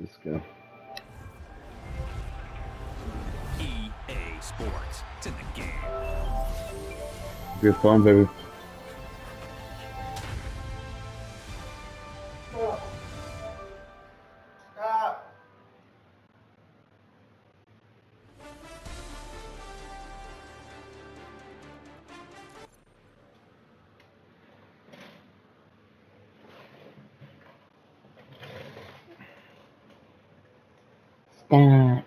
Let's go. EA Sports. It's in the game. Good fun, baby. Stop.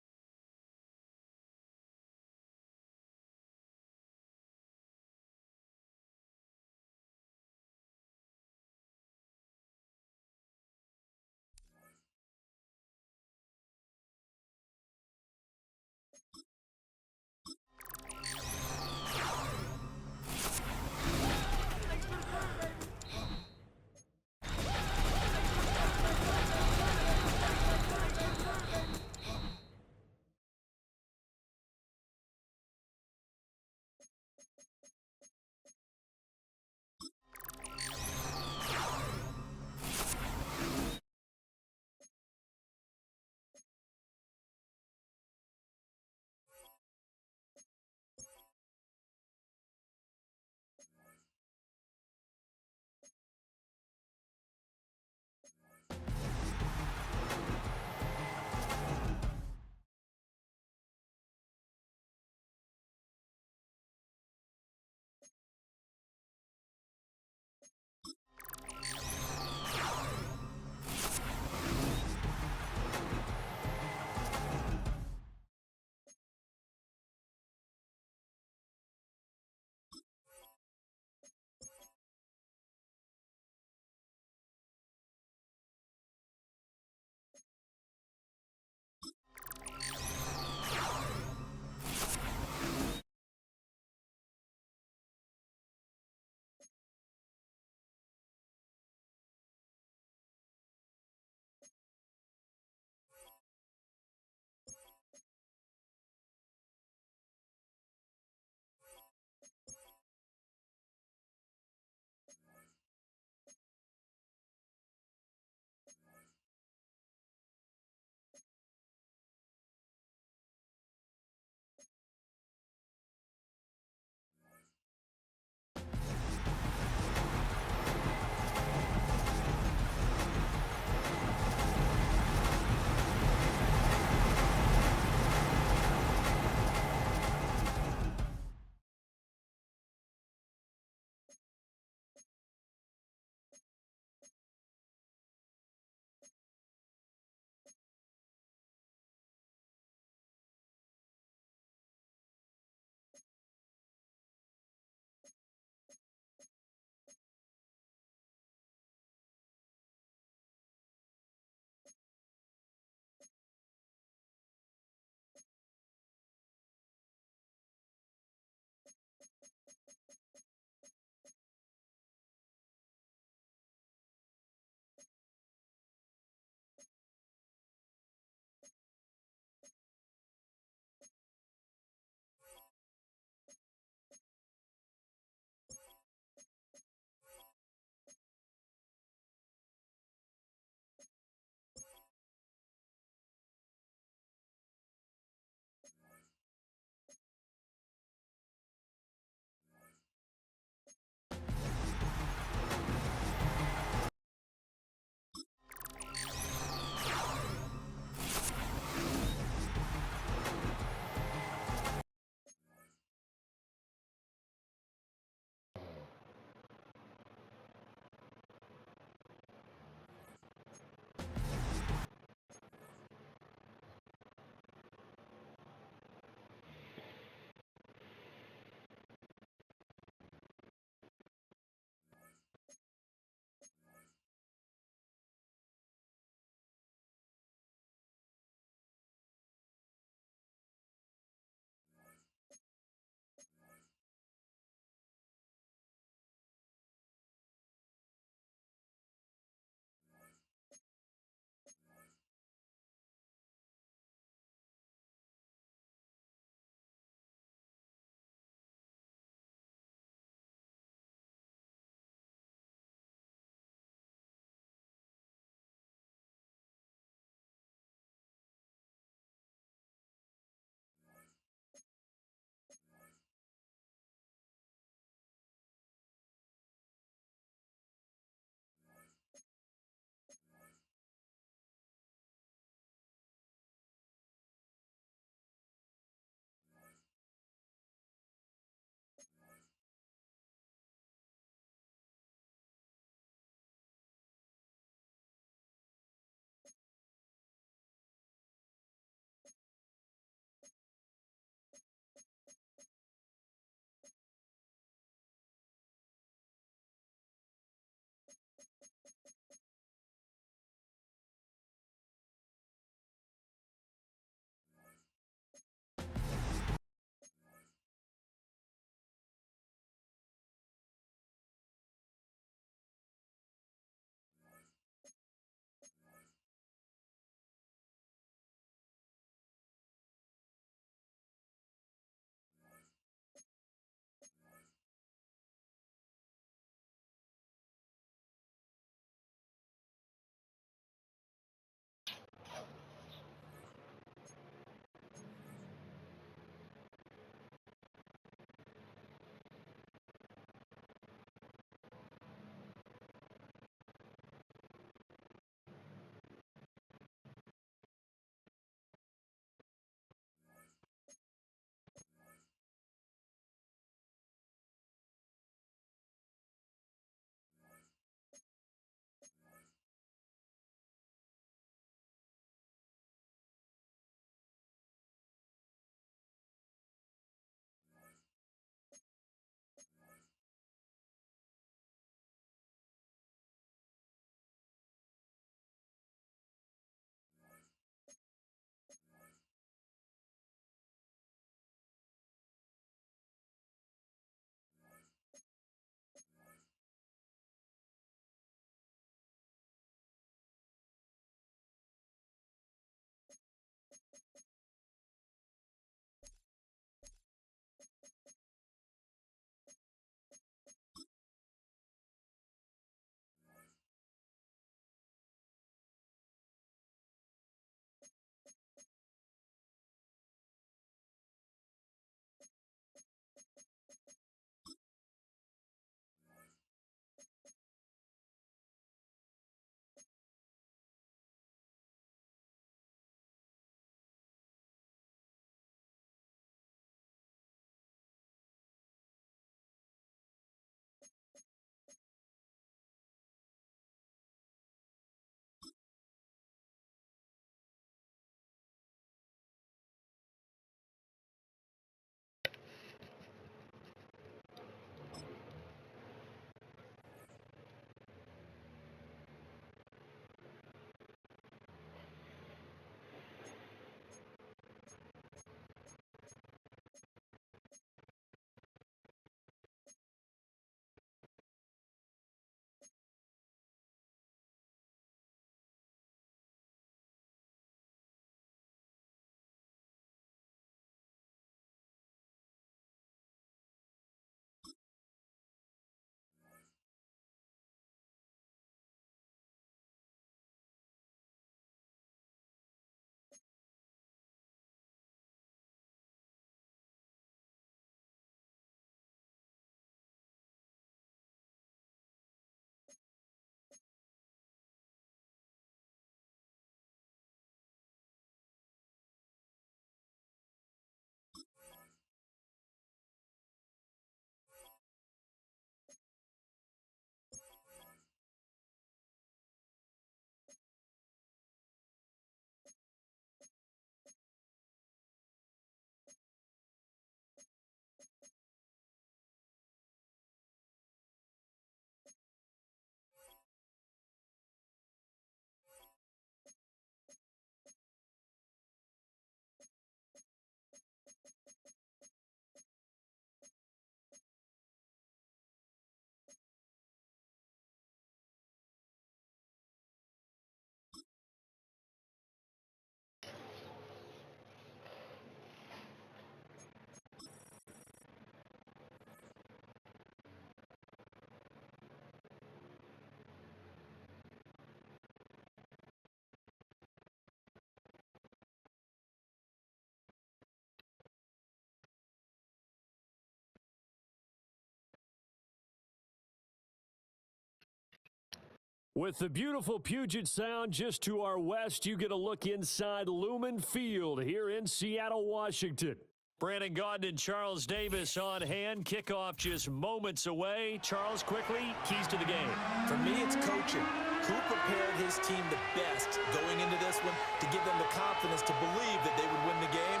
With the beautiful Puget Sound just to our west, you get a look inside Lumen Field here in Seattle, Washington. Brandon Gaudin and Charles Davis on hand. Kickoff just moments away. Charles, quickly, keys to the game. For me, it's coaching. Who prepared his team the best going into this one to give them the confidence to believe that they would win the game?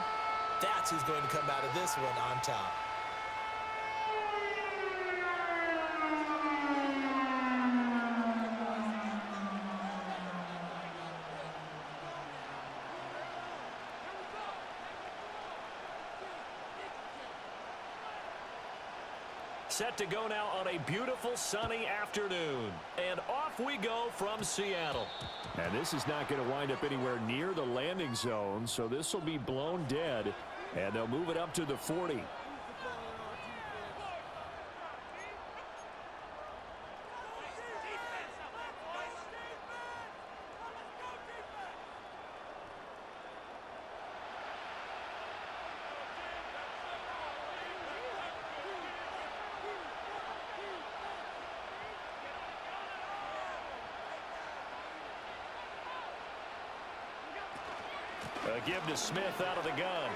That's who's going to come out of this one on top. Set to go now on a beautiful sunny afternoon. And off we go from Seattle. And this is not going to wind up anywhere near the landing zone, so this will be blown dead. And they'll move it up to the 40. Give to Smith out of the gun.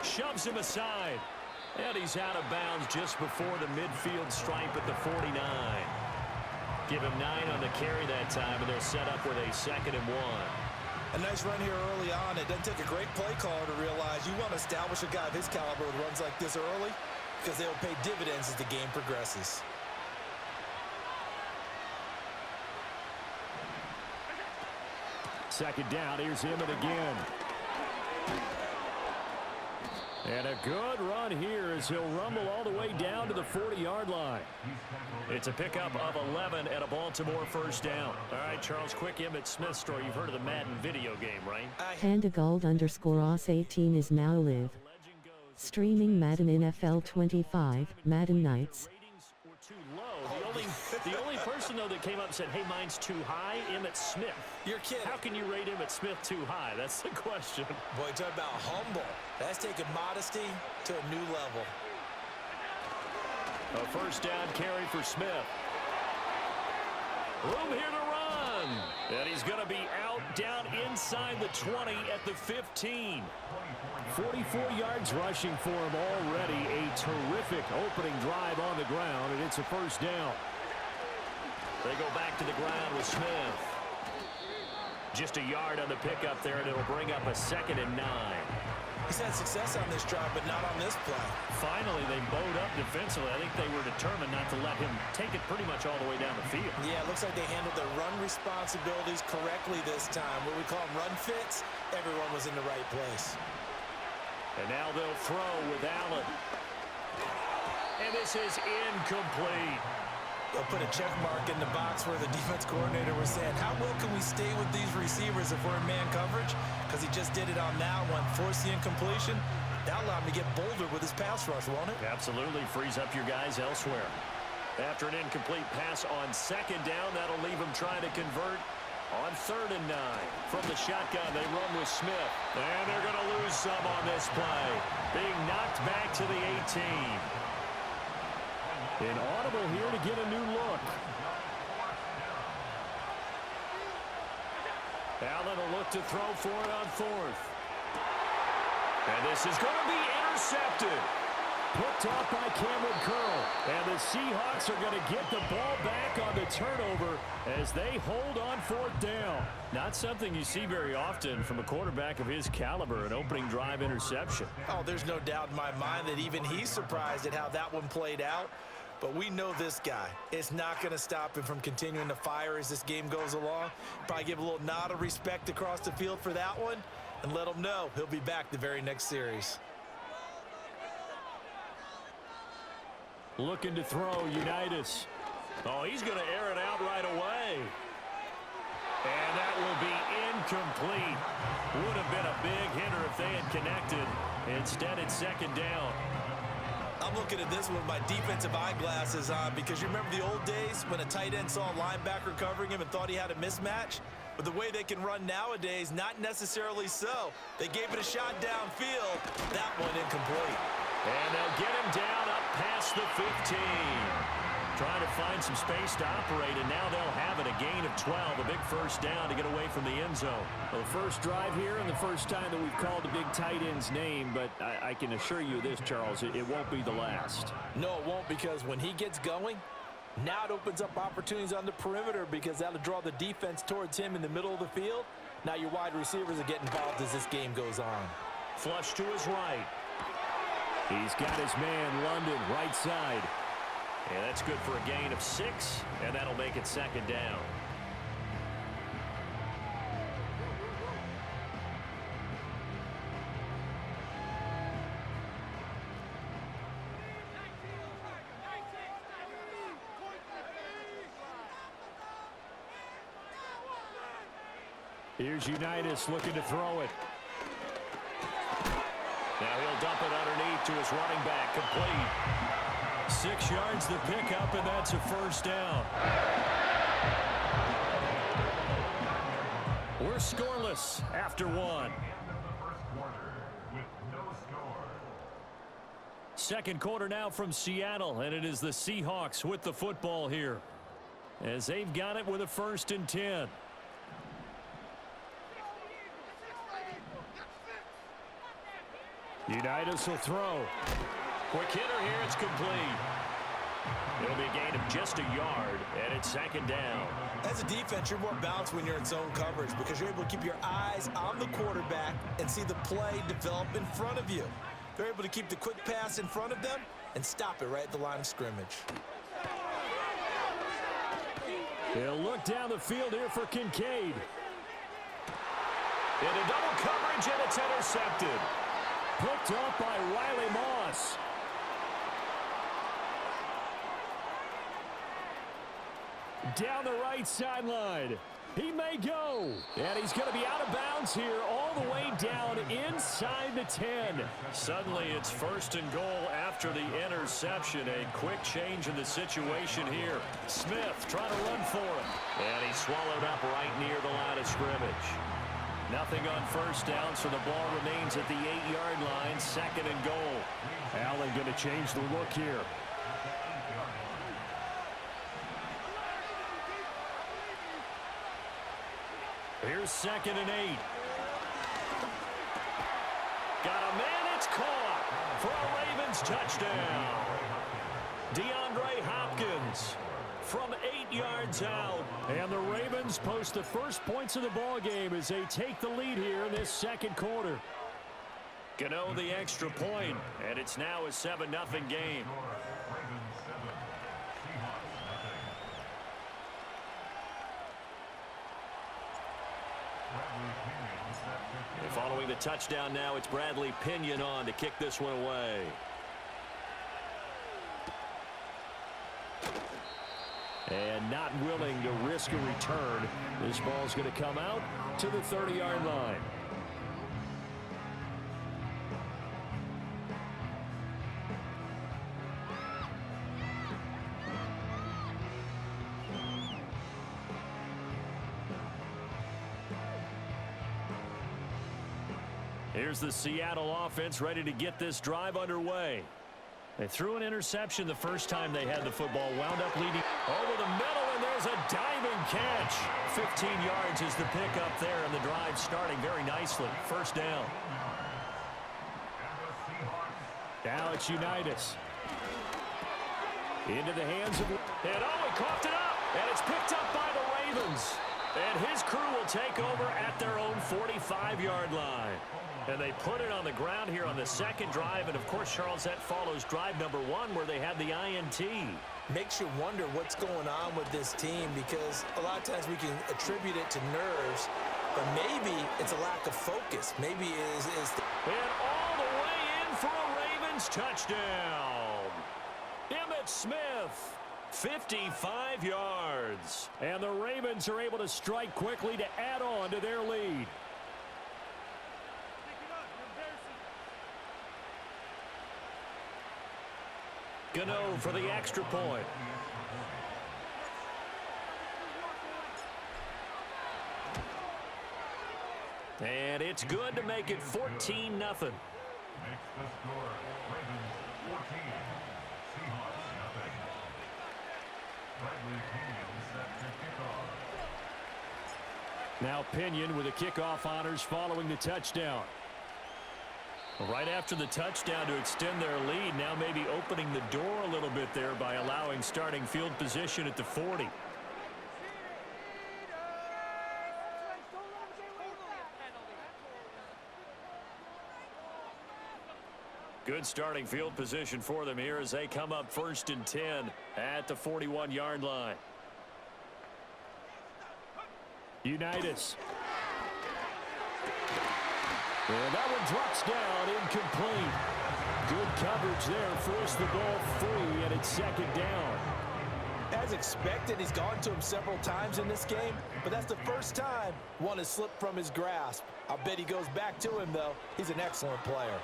Shoves him aside. And he's out of bounds just before the midfield stripe at the 49. Give him 9 on the carry that time, and they'll set up with a 2nd and 1. A nice run here early on. It doesn't take a great play caller to realize you want to establish a guy of his caliber with runs like this early because they'll pay dividends as the game progresses. Second down, here's Emmett again. And a good run here as he'll rumble all the way down to the 40-yard line. It's a pickup of 11 and a Baltimore first down. All right, Charles, quick Emmett Smith story. You've heard of the Madden video game, right? Pandagold_OS18 is now live. Streaming Madden NFL 25, Madden Nights. Too low. The only person, though, that came up and said, hey, mine's too high, Emmett Smith. You're kidding. How can you rate Emmett Smith too high? That's the question. Boy, talk about humble. That's taking modesty to a new level. A first down carry for Smith. Room here to run. And he's going to be out down inside the 20 at the 15. 44 yards rushing for him already. A terrific opening drive on the ground, and it's a first down. They go back to the ground with Smith. Just a yard on the pickup there, and it'll bring up a 2nd and 9. He's had success on this drive, but not on this play. Finally, they bowed up defensively. I think they were determined not to let him take it pretty much all the way down the field. Yeah, it looks like they handled their run responsibilities correctly this time. What we call them run fits, everyone was in the right place. And now they'll throw with Allen. And this is incomplete. They'll put a check mark in the box where the defense coordinator was saying, how well can we stay with these receivers if we're in man coverage? Because he just did it on that one. Force the incompletion. That allowed him to get bolder with his pass rush, won't it? Absolutely. Frees up your guys elsewhere. After an incomplete pass on 2nd down, that'll leave him trying to convert on 3rd and 9. From the shotgun, they run with Smith. And they're going to lose some on this play. Being knocked back to the 18. An audible here to get a new look. Allen will look to throw for it on 4th. And this is going to be intercepted. Picked off by Cameron Curl. And the Seahawks are going to get the ball back on the turnover as they hold on 4th down. Not something you see very often from a quarterback of his caliber, an opening drive interception. Oh, there's no doubt in my mind that even he's surprised at how that one played out. But we know this guy. It's not going to stop him from continuing to fire as this game goes along. Probably give a little nod of respect across the field for that one and let him know he'll be back the very next series. Looking to throw, Unitas. Oh, he's going to air it out right away. And that will be incomplete. Would have been a big hitter if they had connected. Instead, it's 2nd down. I'm looking at this with my defensive eyeglasses on because you remember the old days when a tight end saw a linebacker covering him and thought he had a mismatch? But the way they can run nowadays, not necessarily so. They gave it a shot downfield. That one incomplete. And they'll get him down up past the 15. trying to find some space to operate, and now they'll have it. A gain of 12, a big first down to get away from the end zone. Well, the first drive here and the first time that we've called the big tight end's name, but I can assure you this, Charles, it won't be the last. No, it won't, because when he gets going, now it opens up opportunities on the perimeter because that'll draw the defense towards him in the middle of the field. Now your wide receivers are getting involved as this game goes on. Flush to his right. He's got his man, London, right side. And that's good for a gain of 6, and that'll make it second down. Here's Unitas looking to throw it. Now he'll dump it underneath to his running back, complete. 6 yards the pickup, and that's a first down. We're scoreless after 1. Second quarter now from Seattle, and it is the Seahawks with the football here, as they've got it with a 1st and 10. Unitas will throw. Quick hitter here, it's complete. It'll be a gain of just a yard, and it's second down. As a defense, you're more balanced when you're in zone coverage because you're able to keep your eyes on the quarterback and see the play develop in front of you. They're able to keep the quick pass in front of them and stop it right at the line of scrimmage. He'll look down the field here for Kincaid. Into double coverage, and it's intercepted. Picked up by Riley Moss. Down the right sideline. He may go. And he's going to be out of bounds here all the way down inside the 10. Suddenly it's 1st and goal after the interception. A quick change in the situation here. Smith trying to run for it. And he's swallowed up right near the line of scrimmage. Nothing on first down, so the ball remains at the 8-yard line, 2nd and goal. Allen going to change the look here. Here's 2nd and 8. Got a man, it's caught for a Ravens touchdown. DeAndre Hopkins from 8 yards out. And the Ravens post the first points of the ball game as they take the lead here in this second quarter. Gano the extra point, and it's now a 7-0 game. And following the touchdown now, it's Bradley Pinion on to kick this one away. And not willing to risk a return. This ball's going to come out to the 30-yard line. Here's the Seattle offense ready to get this drive underway. They threw an interception the first time they had the football, wound up leading over the middle, and there's a diving catch. 15 yards is the pickup there, and the drive starting very nicely. First down. Now it's Unitas. Into the hands of... And he coughed it up, and it's picked up by the Ravens. And his crew will take over at their own 45-yard line. And they put it on the ground here on the second drive. And, of course, Charles, that follows drive number 1 where they had the INT. Makes you wonder what's going on with this team because a lot of times we can attribute it to nerves, but maybe it's a lack of focus. Maybe it is and all the way in for a Ravens touchdown. Emmitt Smith, 55 yards. And the Ravens are able to strike quickly to add on to their lead. Gano for the extra point. And it's good to make it 14-0. Now Pinion with the kickoff honors following the touchdown. Right after the touchdown to extend their lead, now maybe opening the door a little bit there by allowing starting field position at the 40. Good starting field position for them here as they come up 1st and 10 at the 41-yard line. Unitas. And that one drops down, incomplete. Good coverage there, forced the ball free, and it's 2nd down. As expected, he's gone to him several times in this game, but that's the first time one has slipped from his grasp. I bet he goes back to him, though. He's an excellent player.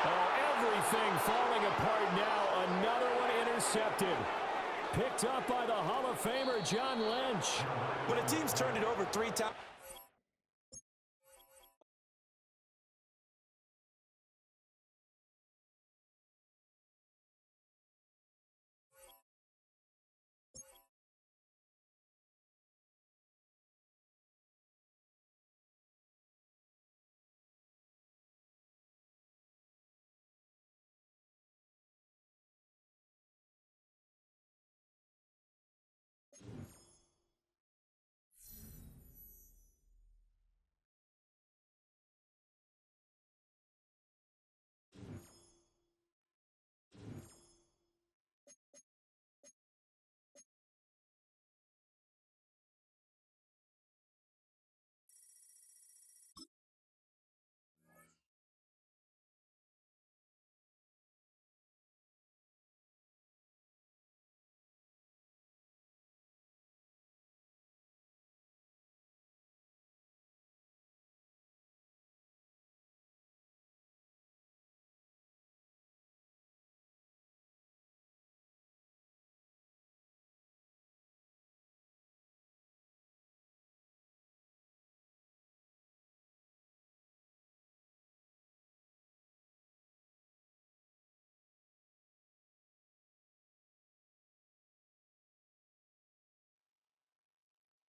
Oh, everything falling apart now. Another one intercepted. Picked up by the Hall of Famer, John Lynch. When a team's turned it over 3 times.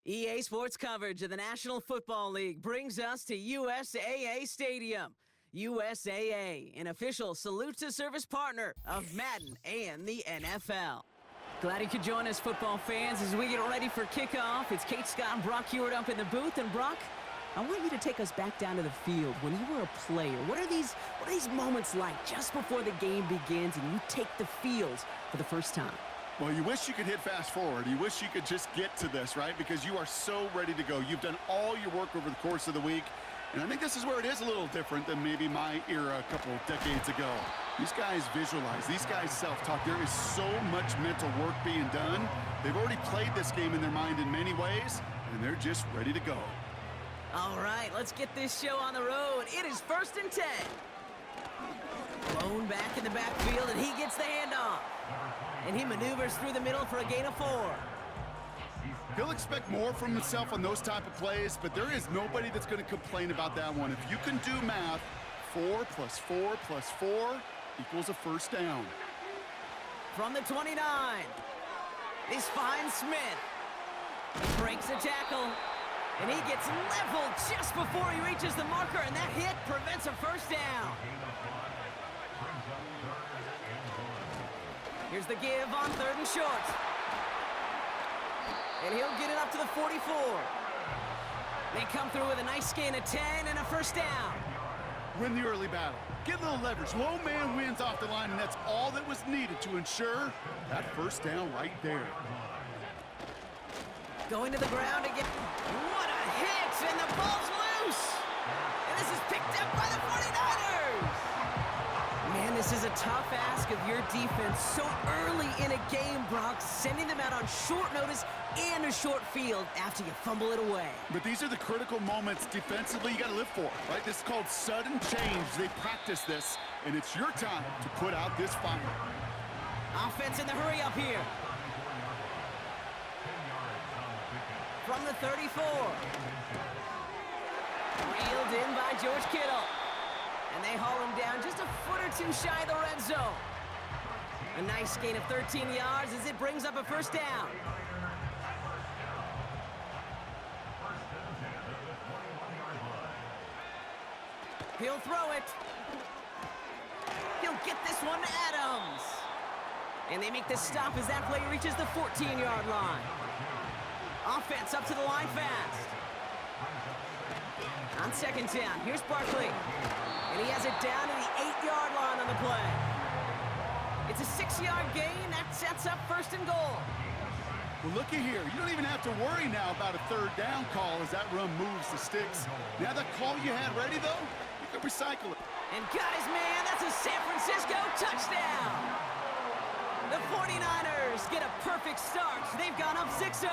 EA Sports coverage of the National Football League brings us to USAA Stadium. USAA, an official salute to service partner of Madden and the NFL. Glad you could join us, football fans, as we get ready for kickoff. It's Kate Scott and Brock Hewitt up in the booth. And Brock, I want you to take us back down to the field when you were a player. What are these moments like just before the game begins and you take the field for the first time? Well, you wish you could hit fast forward. You wish you could just get to this, right? Because you are so ready to go. You've done all your work over the course of the week. And I think this is where it is a little different than maybe my era a couple of decades ago. These guys visualize. These guys self-talk. There is so much mental work being done. They've already played this game in their mind in many ways, and they're just ready to go. All right, let's get this show on the road. It is 1st and 10. Blown back in the backfield, and he gets the handoff. And he maneuvers through the middle for a gain of 4. He'll expect more from himself on those type of plays, but there is nobody that's going to complain about that one. If you can do math, 4 plus 4 plus 4 equals a first down. From the 29, he's finds Smith. He breaks a tackle, and he gets leveled just before he reaches the marker, and that hit prevents a first down. Here's the give on 3rd and short. And he'll get it up to the 44. They come through with a nice gain of 10 and a first down. Win the early battle. Get a little leverage. Low man wins off the line, and that's all that was needed to ensure that first down right there. Going to the ground again. What a hit, and the ball's loose. And this is picked up by the 49ers. Man, this is a tough ask of your defense so early in a game, Brock, sending them out on short notice and a short field after you fumble it away. But these are the critical moments defensively you got to live for, right? This is called sudden change. They practice this, and it's your time to put out this fire. Offense in the hurry up here. From the 34. Reeled in by George Kittle. And they haul him down just a foot or two shy of the red zone. A nice gain of 13 yards as it brings up a first down. He'll throw it. He'll get this one to Adams. And they make the stop as that play reaches the 14-yard line. Offense up to the line fast. On second down, here's Barkley. And he has it down to the 8-yard line on the play. It's a 6-yard gain. That sets up first and goal. Well, looky here. You don't even have to worry now about a third down call as that run moves the sticks. Now that call you had ready, though, you can recycle it. And guys, man, that's a San Francisco touchdown. The 49ers get a perfect start. They've gone up 6-0.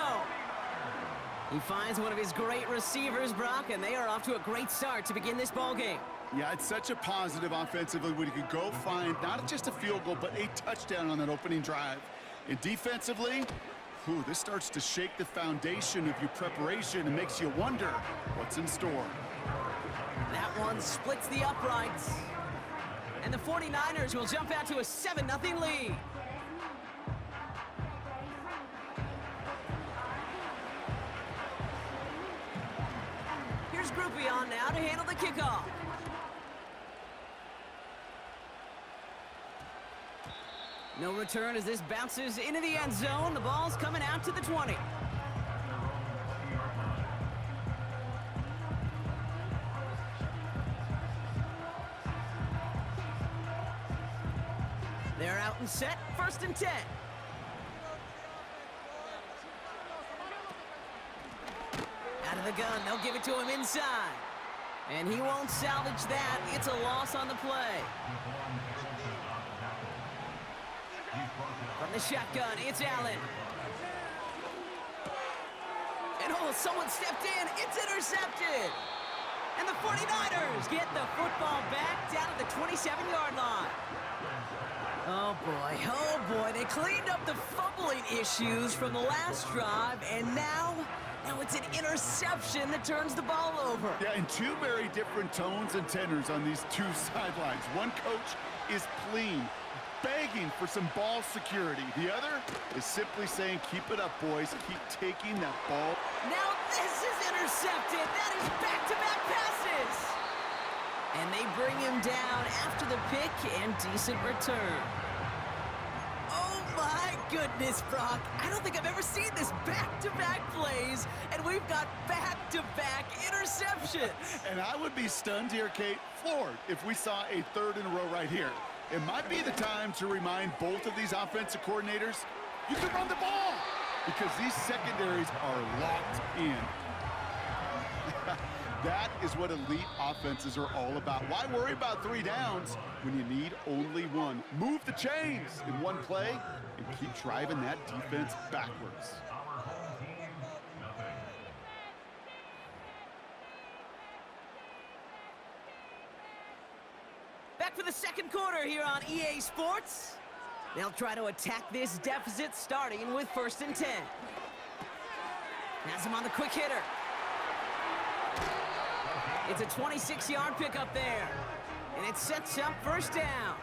He finds one of his great receivers, Brock, and they are off to a great start to begin this ball game. Yeah, it's such a positive offensively when you can go find not just a field goal, but a touchdown on that opening drive. And defensively, this starts to shake the foundation of your preparation and makes you wonder what's in store. That one splits the uprights. And the 49ers will jump out to a 7-0 lead. Here's Groupie on now to handle the kickoff. No return as this bounces into the end zone. The ball's coming out to the 20. They're out and set, first and 10. Out of the gun, they'll give it to him inside. And he won't salvage that. It's a loss on the play. From the shotgun, it's Allen. And someone stepped in. It's intercepted. And the 49ers get the football back down at the 27-yard line. Oh boy, they cleaned up the fumbling issues from the last drive, and now it's an interception that turns the ball over. Yeah, and two very different tones and tenors on these two sidelines. One coach is pleading, begging for some ball security. The other is simply saying, keep it up, boys. Keep taking that ball. Now this is intercepted. That is back-to-back passes. And they bring him down after the pick and decent return. Oh my goodness, Brock. I don't think I've ever seen this back-to-back plays, and we've got back-to-back interceptions. And I would be stunned here, Kate, floored, if we saw a third in a row right here. It might be the time to remind both of these offensive coordinators, you can run the ball, because these secondaries are locked in. That is what elite offenses are all about. Why worry about 3 downs when you need only one? Move the chains in one play and keep driving that defense backwards. Back for the second quarter here on EA Sports. They'll try to attack this deficit starting with 1st and 10. Has him on the quick hitter. It's a 26-yard pickup there. And it sets up first down.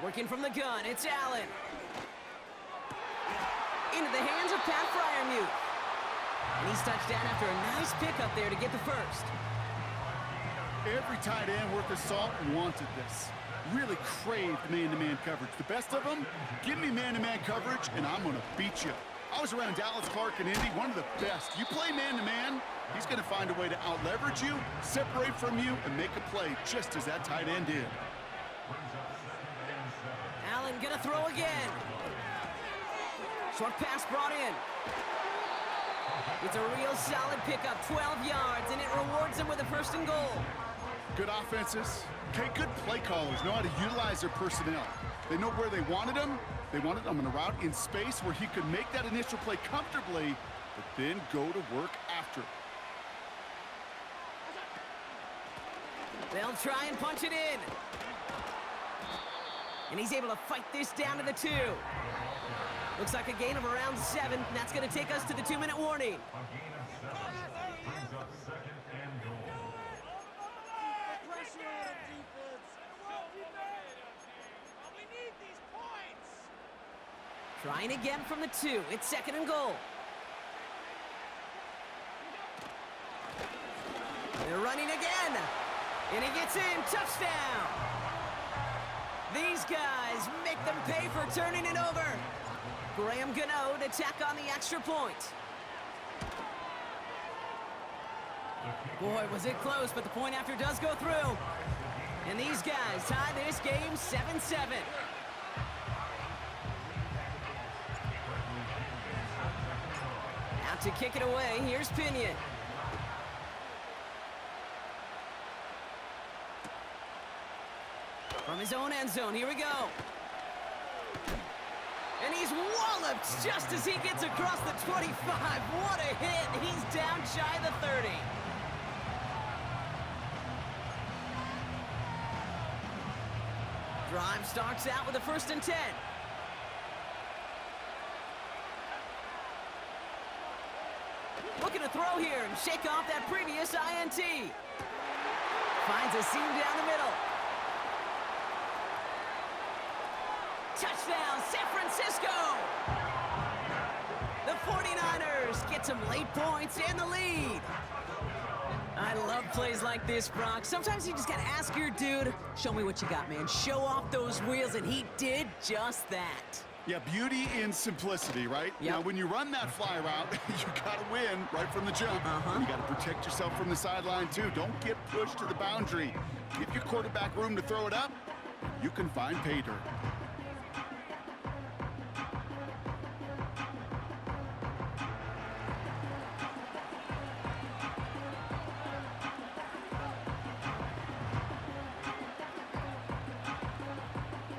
Working from the gun, it's Allen. Into the hands of Pat Freiermuth. And he's touched down after a nice pickup there to get the first. Every tight end worth his salt wanted this. Really craved man-to-man coverage. The best of them, give me man-to-man coverage, and I'm going to beat you. I was around Dallas Clark and Indy, one of the best. You play man-to-man, he's going to find a way to out-leverage you, separate from you, and make a play just as that tight end did. Allen going to throw again. Short pass brought in. It's a real solid pickup, 12 yards, and it rewards him with a 1st and goal. Good offenses. Okay, good play callers know how to utilize their personnel. They know where they wanted him. They wanted him on a route in space where he could make that initial play comfortably, but then go to work after. They'll try and punch it in. And he's able to fight this down to the 2. Looks like a gain of around 7. And that's going to take us to the 2-minute warning. Trying again from the 2. It's 2nd and goal. They're running again. And he gets in. Touchdown. These guys make them pay for turning it over. Graham Gano to tack on the extra point. Boy, was it close, but the point after does go through. And these guys tie this game 7-7. Out to kick it away, here's Pinion. From his own end zone, here we go. And he's walloped just as he gets across the 25. What a hit. He's down shy of the 30. Drive starts out with a 1st and 10. Looking to throw here and shake off that previous INT. Finds a seam down the middle. Touchdown, San Francisco! The 49ers get some late points in the lead. I love plays like this, Brock. Sometimes you just gotta ask your dude, show me what you got, man. Show off those wheels, and he did just that. Yeah, beauty in simplicity, right? Yep. Now, when you run that fly route, you gotta win right from the jump. You gotta protect yourself from the sideline, too. Don't get pushed to the boundary. Give your quarterback room to throw it up. You can find pay dirt.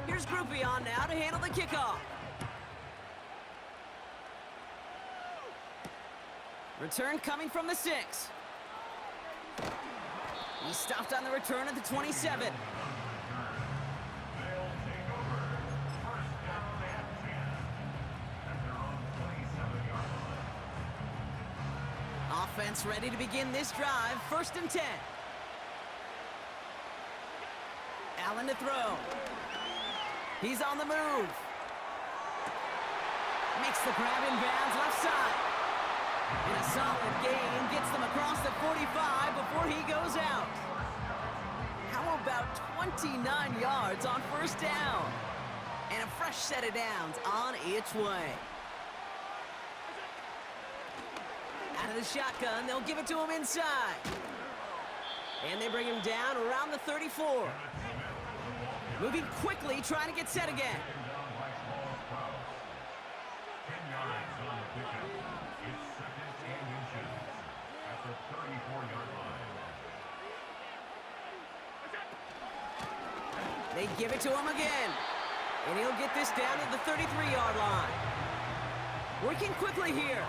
Here's Groupie on now to handle the kickoff. Return coming from the 6. He stopped on the return at the 27. Offense ready to begin this drive. 1st and 10. Allen to throw. He's on the move. Makes the grab in bounds left side. And a solid gain gets them across the 45 before he goes out. How about 29 yards on 1st down? And a fresh set of downs on its way. Out of the shotgun, they'll give it to him inside. And they bring him down around the 34. Moving quickly, trying to get set again. They give it to him again. And he'll get this down to the 33-yard line. Working quickly here.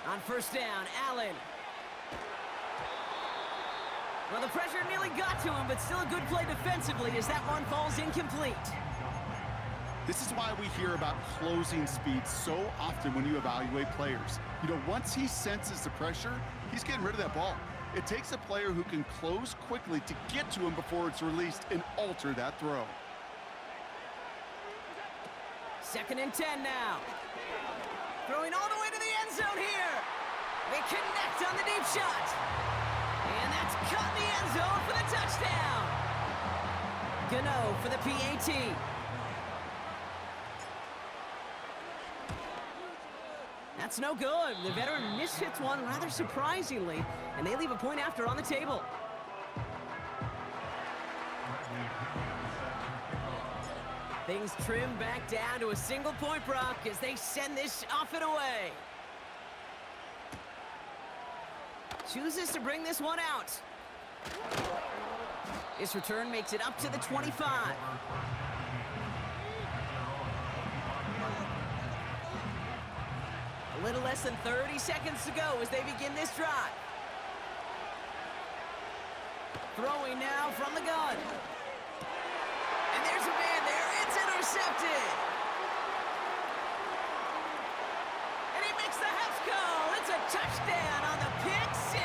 On 1st down, Allen. Well, the pressure nearly got to him, but still a good play defensively as that one falls incomplete. This is why we hear about closing speed so often when you evaluate players. You know, once he senses the pressure, he's getting rid of that ball. It takes a player who can close quickly to get to him before it's released and alter that throw. 2nd and 10 now. Throwing all the way to the end zone here. They connect on the deep shot. And that's caught in the end zone for the touchdown. Gano for the PAT. That's no good. The veteran mishits one rather surprisingly, and they leave a point after on the table. Things trim back down to a single point, Brock, as they send this off and away. Chooses to bring this one out. His return makes it up to the 25. A little less than 30 seconds to go as they begin this drive. Throwing now from the gun. And there's a man there. It's intercepted. And he makes the house call. It's a touchdown on the pick 6.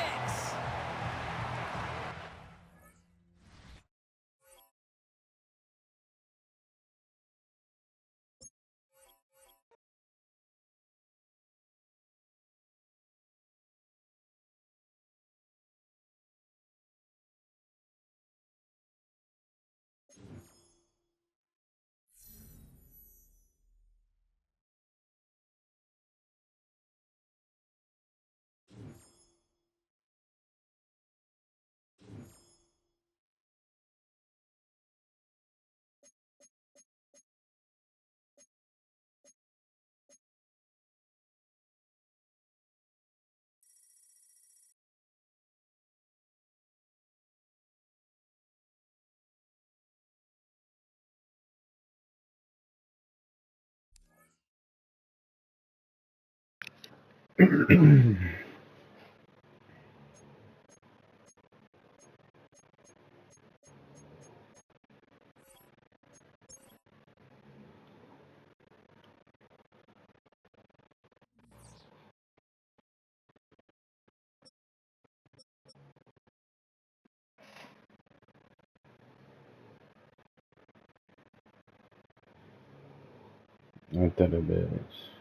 I thought it is.